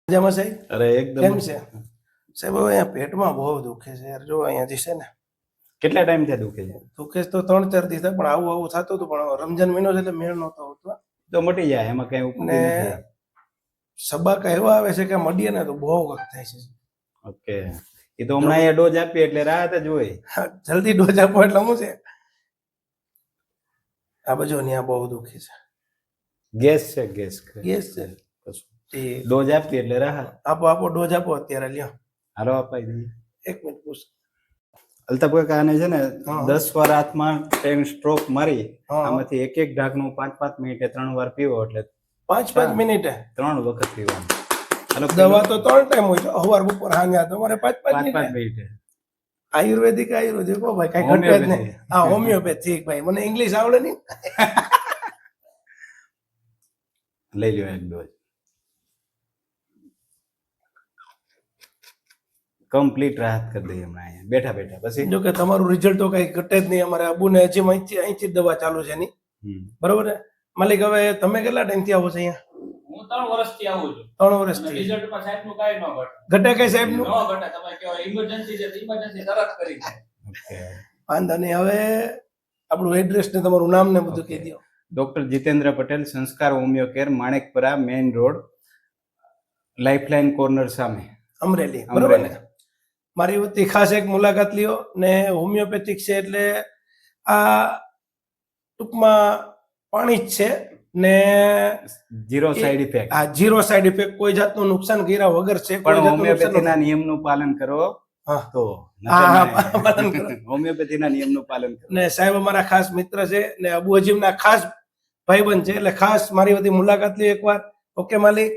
મજામાં સાહેબ? અરે એકદમ. કેમ છે સાહેબ? હવે અહીંયા પેટમાં બહુ દુખે છે યાર. જો અહીંયાથી છે ને કેટલા ટાઈમ થી દુખે છે? દુખે તો 3-4 દિવસ પણ આવું થતું હતું, પણ રમજાન મહિનો છે એટલે મેળ નહોતો આવતો તો મટી જાય, એમાં કઈ ઉપાધિ ને નથી. સબાકા એવા આવે છે કે મડીએ ને તો બહુ વખત થાય છે. ઓકે, એ તો હમણાં અહીંયા ડોઝ આપીએ એટલે રાહત જ હોય. જલ્દી ડોઝ આપો એટલે શું છે? આ બાજુ ત્યાં બહુ દુખે છે. ગેસ છે, ગેસ ગેસ છે. ડોઝ આપીએ એટલે રાહત. આપો ડોઝ આપો અત્યારે, લ્યો. હાલો અપાઈ દઈએ. 1 મિનિટ પૂછ. અલ્તાફ કાકાને છે ને 10 વાર હાથમાં 10 સ્ટ્રોક મારી, આમાંથી એક ઢાંકણું 5-5 મિનિટે 3 વાર પીવો એટલે 5-5 મિનિટે 3 વખત પીવાનું. દવા તો 3 ટાઈમ હોય છે, સવાર બપોર સાંજે. તમારે 5-5 મિનિટે. આયુર્વેદિક હો ભાઈ, કઈ ઘટે જ નહીં. હા, હોમિયોપેથિક ભાઈ, મને ઇંગ્લિશ આવડે નહીં. લઈ લ્યો એક ડોઝ. કમ્પ્લીટ રાહત કરી દઈએ હમણાં અહીંયા બેઠા બેઠા. પછી જો કે તમારું રિઝલ્ટ તો કઈ ઘટે જ નહીં. અમારે આબુને હજી અહીંથી દવા ચાલુ છે એની, બરોબર ને માલિક? હવે તમે કેટલા ટાઈમથી આવો છો અહીંયા? હું 3 વર્ષથી આવું છું. 3 વર્ષથી. રિઝલ્ટમાં સાહેબનું કાંઈ ન ઘટે. ઘટે કઈ સાહેબનું? ન ઘટે. તમે કહો ઇમરજન્સી છે તો ઇમરજન્સી તરત કરી દે. ઓકે, વાંધો નહીં. હવે આપણું એડ્રેસ ને તમારું નામ ને બધું કહી દો. Doctor Jitendra Patel, Sanskar homeo care, Manekpara main road, lifeline corner સામે, અમરેલી, બરોબર ને? મારી વતી ખાસ એક મુલાકાત લ્યો. ને હોમિયોપેથિક છે એટલે આ ટૂંકમાં પાણી જ છે ને ઝીરો સાઈડ ઇફેક્ટ. આ ઝીરો સાઈડ ઇફેક્ટ, કોઈ જાતનું નુકસાન કર્યા વગર છે. પણ હોમિયોપેથીના નિયમનું પાલન કરો તો. હોમિયોપેથીના નિયમનું પાલન કરો. ને સાહેબ અમારા ખાસ મિત્ર છે ને અબુ અજીમના ખાસ ભાઈબંધ છે, એટલે ખાસ મારી વતી મુલાકાત લ્યો એકવાર. ઓકે માલિક?